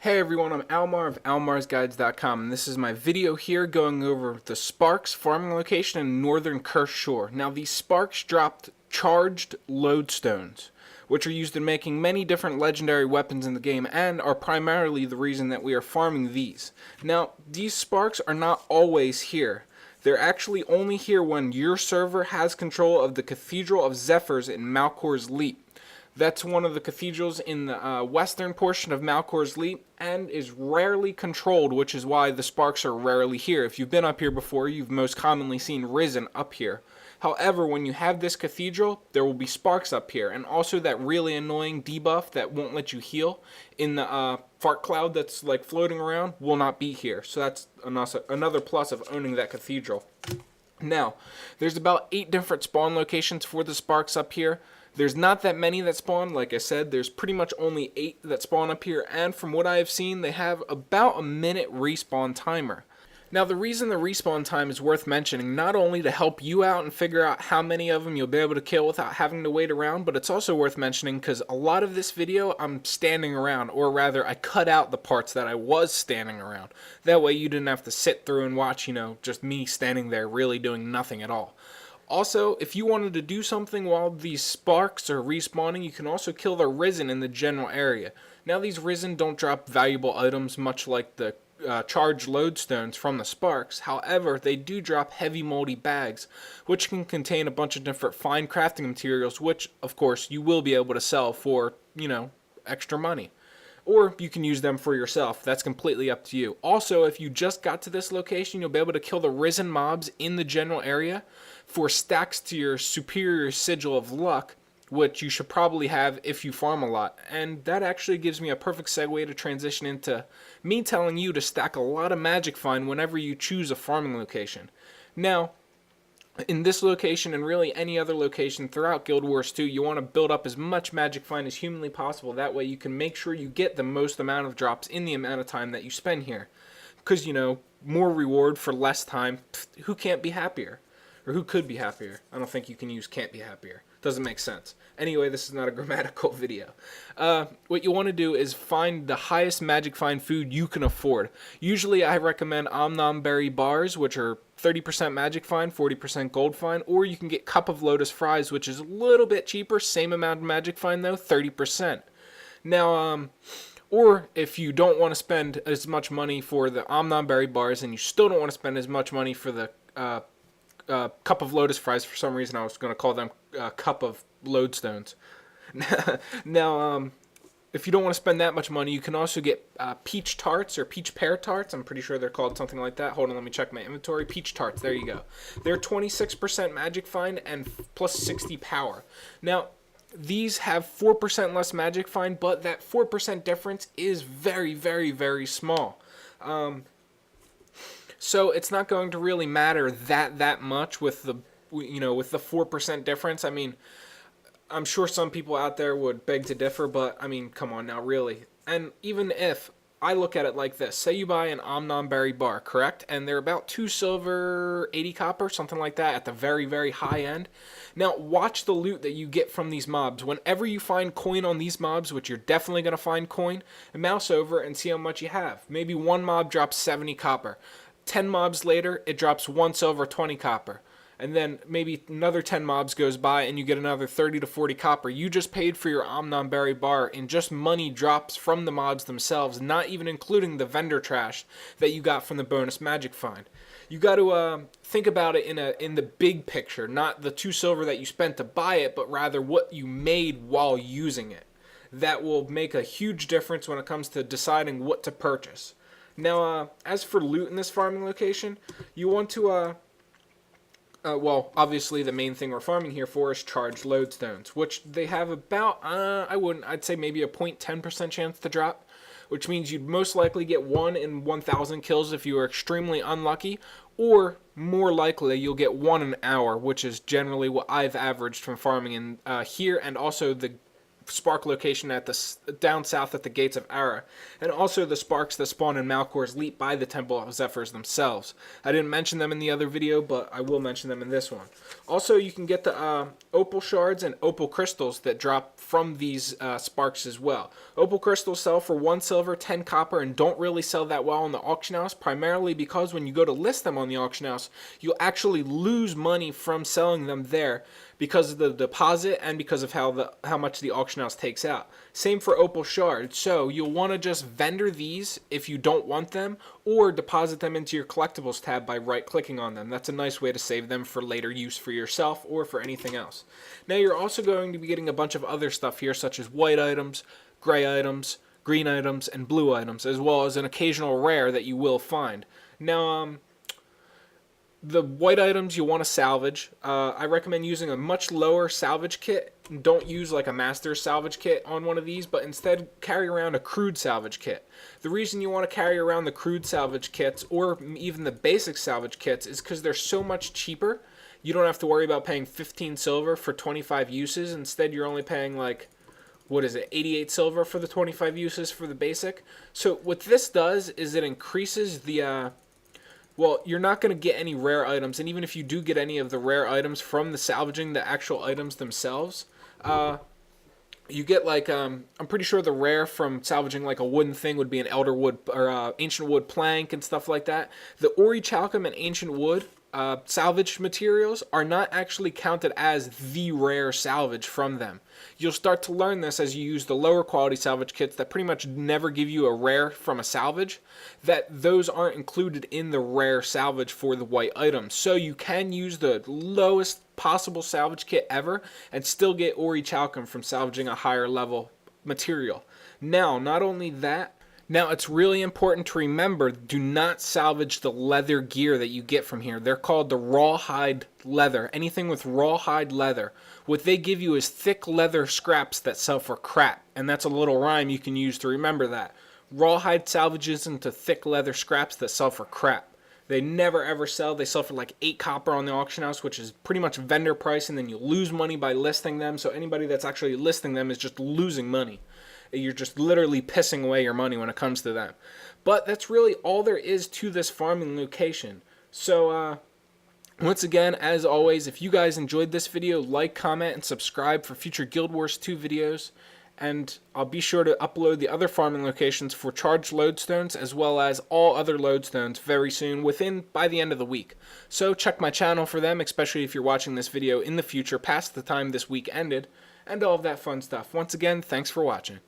Hey everyone, I'm Almar of almarsguides.com, and this is my video here going over the Sparks farming location in northern Kersh Shore. Now these Sparks dropped charged Lodestones, which are used in making many different legendary weapons in the game and are primarily the reason that we are farming these. Now these Sparks are not always here. They're actually only here when your server has control of the Cathedral of Zephyrs in Malkor's Leap. That's one of the cathedrals in the western portion of Malkor's Leap and is rarely controlled, which is why the Sparks are rarely here. If you've been up here before, you've most commonly seen Risen up here. However, when you have this cathedral, there will be Sparks up here, and also that really annoying debuff that won't let you heal in the fart cloud that's like floating around will not be here. So that's another plus of owning that cathedral. Now, there's about 8 different spawn locations for the Sparks up here. There's not that many that spawn, like I said, there's pretty much only 8 that spawn up here, and from what I have seen, they have about a minute respawn timer. Now the reason the respawn time is worth mentioning, not only to help you out and figure out how many of them you'll be able to kill without having to wait around, but it's also worth mentioning because a lot of this video I'm standing around, or rather I cut out the parts that I was standing around. That way you didn't have to sit through and watch, just me standing there really doing nothing at all. Also, if you wanted to do something while these Sparks are respawning, you can also kill the Risen in the general area. Now these Risen don't drop valuable items much like the charged Lodestones from the Sparks. However, they do drop heavy moldy bags, which can contain a bunch of different fine crafting materials, which, of course, you will be able to sell for, extra money. Or you can use them for yourself. That's completely up to you. Also, if you just got to this location, you'll be able to kill the Risen mobs in the general area for stacks to your superior sigil of luck, which you should probably have if you farm a lot. And that actually gives me a perfect segue to transition into me telling you to stack a lot of magic find whenever you choose a farming location. Now, in this location and really any other location throughout Guild Wars 2, you want to build up as much magic find as humanly possible. That way you can make sure you get the most amount of drops in the amount of time that you spend here. Because, more reward for less time, who can't be happier? Or who could be happier? I don't think you can use can't be happier. Doesn't make sense. Anyway, this is not a grammatical video. What you want to do is find the highest magic find food you can afford. Usually I recommend Omnom Berry bars, which are 30% magic find, 40% gold find, or you can get Cup of Lotus fries, which is a little bit cheaper, same amount of magic find though, 30%. Now, or if you don't want to spend as much money for the Omnom Berry bars and you still don't want to spend as much money for the Cup of Lotus fries, for some reason I was going to call them Cup of Lodestones. Now, if you don't want to spend that much money, you can also get peach tarts or peach pear tarts. I'm pretty sure they're called something like that. Hold on, let me check my inventory. Peach tarts, there you go. They're 26% magic find and plus 60 power. Now, these have 4% less magic find, but that 4% difference is very, very, very small. So it's not going to really matter that much with the with the 4% difference. I mean, I'm sure some people out there would beg to differ, but I mean, come on now, really. And even if I look at it like this, say you buy an Omnom Berry bar, correct? And they're about 2 silver, 80 copper, something like that at the very, very high end. Now, watch the loot that you get from these mobs. Whenever you find coin on these mobs, which you're definitely going to find coin, mouse over and see how much you have. Maybe one mob drops 70 copper. 10 mobs later, it drops 1 silver, 20 copper. And then maybe another 10 mobs goes by and you get another 30 to 40 copper. You just paid for your Omnom Berry bar in just money drops from the mobs themselves, not even including the vendor trash that you got from the bonus magic find. You got to think about it in the big picture, not the 2 silver that you spent to buy it, but rather what you made while using it. That will make a huge difference when it comes to deciding what to purchase. Now, as for loot in this farming location, you want to, well, obviously the main thing we're farming here for is charged Lodestones, which they have about, I'd say maybe a 0.10% chance to drop, which means you'd most likely get 1 in 1,000 kills if you are extremely unlucky, or more likely you'll get 1 an hour, which is generally what I've averaged from farming in here, and also the spark location at the down south at the gates of Ara, and also the sparks that spawn in Malcor's Leap by the Temple of Zephyrs themselves. I didn't mention them in the other video, but I will mention them in this one. Also, you can get the opal shards and opal crystals that drop from these sparks as well. Opal crystals sell for 1 silver, 10 copper, and don't really sell that well in the auction house, primarily because when you go to list them on the auction house, you'll actually lose money from selling them there because of the deposit and because of how much the auction house takes out. Same for opal shards, so you'll want to just vendor these if you don't want them, or deposit them into your collectibles tab by right-clicking on them. That's a nice way to save them for later use for yourself or for anything else. Now you're also going to be getting a bunch of other stuff here, such as white items, gray items, green items, and blue items, as well as an occasional rare that you will find. Now, the white items you want to salvage. I recommend using a much lower salvage kit. Don't use like a master salvage kit on one of these, but instead carry around a crude salvage kit. The reason you want to carry around the crude salvage kits or even the basic salvage kits is because they're so much cheaper. You don't have to worry about paying 15 silver for 25 uses. Instead, you're only paying like, what is it, 88 silver for the 25 uses for the basic. So what this does is it increases the well, you're not going to get any rare items, and even if you do get any of the rare items from the salvaging the actual items themselves, you get like, I'm pretty sure the rare from salvaging like a wooden thing would be an elder wood or ancient wood plank and stuff like that. The ori chalcum and ancient wood salvage materials are not actually counted as the rare salvage from them. You'll start to learn this as you use the lower quality salvage kits that pretty much never give you a rare from a salvage, that those aren't included in the rare salvage for the white items. So you can use the lowest possible salvage kit ever and still get ori chalcum from salvaging a higher level material. Now, not only that, now, it's really important to remember, do not salvage the leather gear that you get from here. They're called the rawhide leather. Anything with rawhide leather. What they give you is thick leather scraps that sell for crap. And that's a little rhyme you can use to remember that. Rawhide salvages into thick leather scraps that sell for crap. They never ever sell. They sell for like 8 copper on the auction house, which is pretty much vendor price, and then you lose money by listing them. So anybody that's actually listing them is just losing money. You're just literally pissing away your money when it comes to them. But that's really all there is to this farming location. So, once again, as always, if you guys enjoyed this video, like, comment, and subscribe for future Guild Wars 2 videos. And I'll be sure to upload the other farming locations for charged lodestones, as well as all other lodestones very soon, by the end of the week. So check my channel for them, especially if you're watching this video in the future, past the time this week ended, and all of that fun stuff. Once again, thanks for watching.